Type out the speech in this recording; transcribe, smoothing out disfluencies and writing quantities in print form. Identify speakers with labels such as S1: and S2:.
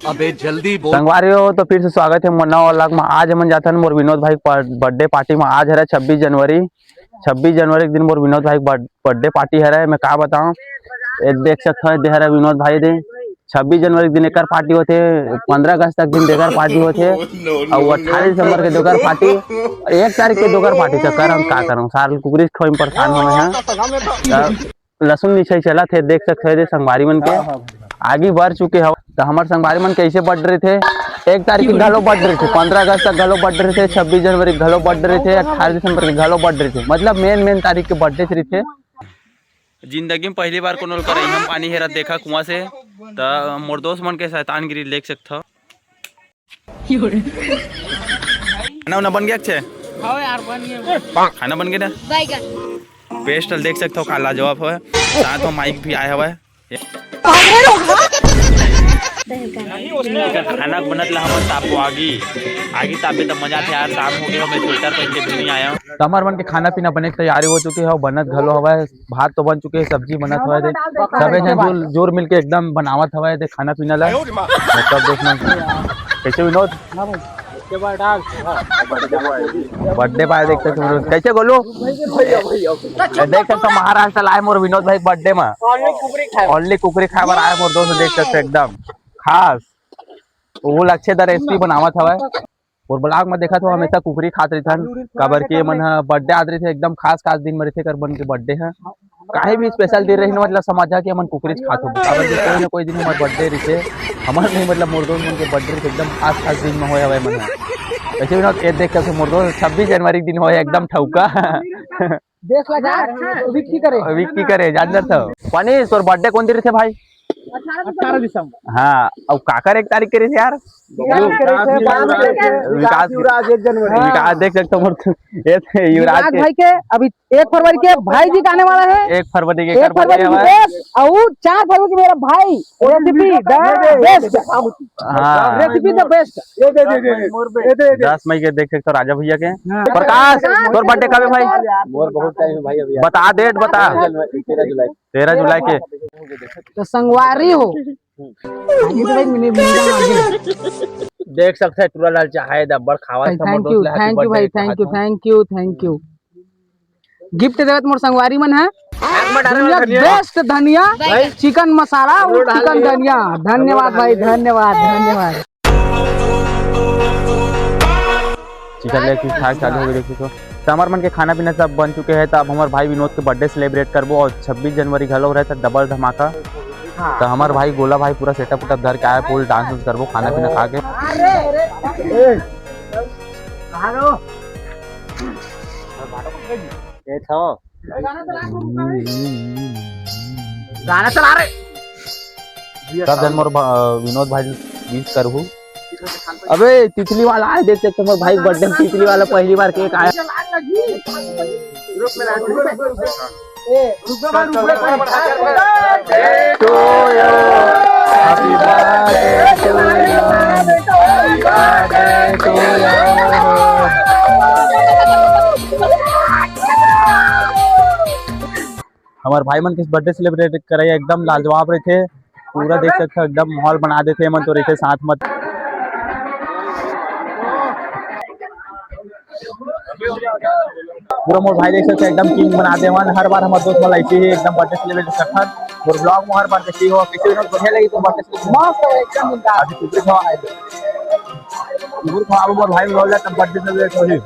S1: अबे जल्दी बोल।
S2: संगवारी हो तो फिर से स्वागत है मोर नवा व्लॉग में। आज हम जाते हैं मोर विनोद भाई बर्थडे पार्टी में। आज है 26 जनवरी। 26 जनवरी के दिन मोर विनोद भाई बर्थडे पार्टी है। मैं क्या बताऊं, देख सकते हो दे विनोद भाई दे 26 जनवरी के दिन एक पार्टी होते, 15 अगस्त तक दिन देकर पार्टी होते और 28 दिसंबर के दोकर पार्टी, 1 तारीख के दोकर पार्टी। तो कर हम क्या करूँ, साल कुकरी खोई में परेशान हो हैं। लहसुन नीचे चला थे, देख सकते थे संगवारी मन के आगे बढ़ चुके हो। तो हमारे संगवारी मन कैसे बढ़ रहे थे, 1 तारीख के घलो बढ़ रहे थे, 15 अगस्त तक घलो बढ़ रहे थे, 26 जनवरी के घलो बढ़ रहे थे, 18 दिसंबर के घलो बढ़ रहे थे। मतलब मेन तारीख के बर्थडे रहे थे। जिंदगी में पहली बार कोनो कर हम पानी हेरा देखा कुआं से। तो मोर दोस्त मन के शैतानगिरी देख सकते हो। खाना बन गया अच्छे? खाना बन गया ना, पेस्ट देख सकते हो का लाजवाब है। साथ में माइक भी आया हुआ है। खाना बनत ला हमन तापो आगी तापे तो मजा थे यार। शाम हो गया, मैं स्वेटर पहन के भी नहीं आया हूं। तमर मन के खाना पीना बने की तैयारी हो चुकी है, बनत घलो हवा है। भात तो बन चुके है, सब्जी बनत हुआ है। सबे जन जोर मिलके एकदम बनावत हवा है खाना पीना ला। सब देखना कैसे विनोद बर्थडे पाए देख सकते हो कैसे बोलो। देख सकते महाराष्ट्र लाए मोर विनोद भाई बर्थडे में ओनली कुकरी खाए बर आए मोर दोस्त। देख सकते एकदम खास वो लच्छेदार रेसिपी बनावत हवा। और ब्लॉग में देखा तो हमेशा कुकरी खात रही थन काबर के मन बर्थडे आत रही थे। एकदम खास दिन में रही कर बन के बर्थडे है काहे भी स्पेशल दिन रही, मतलब समझा कि हमन कुकरी खात हो काबर के कोई ना कोई दिन हमार बर्थडे रही थे। हमार नहीं मतलब मोर दोस्त मन के बर्थडे एकदम खास दिन में होए हवे मन। वैसे भी ना ये देख के मोर दोस्त 26 जनवरी दिन होए एकदम ठौका देख लगा विक्की करे जानर था पानी। तोर बर्थडे कौन दिन थे भाई? 18 दिसंबर। हाँ अब काकर 1 तारीख के यार विकास युवराज 1 जनवरी। विकास देख सकते हो युवराज
S3: भाई के अभी 1 फरवरी के भाई जी आने वाला है।
S2: 1 फरवरी के
S3: 1 फरवरी और 4 फरवरी मेरा भाई रेसिपी द बेस्ट। हाँ रेसिपी द बेस्ट
S2: 10 मई के देख सकते हो राजा भैया के। प्रकाश तोर बर्थडे कब है भाई?
S4: मोर बहुत टाइम है भाई। अभी
S2: बता डेट बता। 13 जुलाई के
S3: तो संगवारी हो
S2: देख सकते हैं टूरा लाल चाहे दब्बड़ खावा।
S3: थैंक यू भाई, थैंक यू। गिफ्ट देवत मोर संगवारी मन है बेस्ट धनिया चिकन मसाला और चिकन धनिया। धन्यवाद भाई, धन्यवाद।
S2: चिकन लेग पीस खाए चालू हो गई। देखिए तो हमारे मन के खाना पीना सब बन चुके हैं। तो अब हमारे भाई विनोद के बर्थडे सेलिब्रेट करबो और 26 जनवरी घलो रहे था डबल धमाका। तो हमारे भाई गोला भाई पूरा सेटअप उटअप धर के आया, फुल डांस करबो खाना पीना खा के।
S3: गाना चला रहे
S2: सब जन मोर विनोद भाई विश करहु। अबे तितली वाला आए देख सकते हो भाई बर्थडे में तितली वाला पहली बार केक आया। हमारे भाई मन किस बर्थडे सेलिब्रेट करे एकदम लाजवाब रहे थे। पूरा देख सकते हो एकदम माहौल बना देते मन तो रहे थे साथ मत। पूरा मोर भाई देख सकते एकदम किंग बना दे मन। हर बार हमारे दोस्त वाला ऐसे ही एकदम बर्थडे सेलिब्रेट करथन और ब्लॉग में हर बार देखी हो किसी भी बढ़िया लगी तो बर्थडे सेलिब्रेट मस्त एकदम। आज कुछ खावा मोर भाई बोल जाता बर्थडे सेलिब्रेट होही।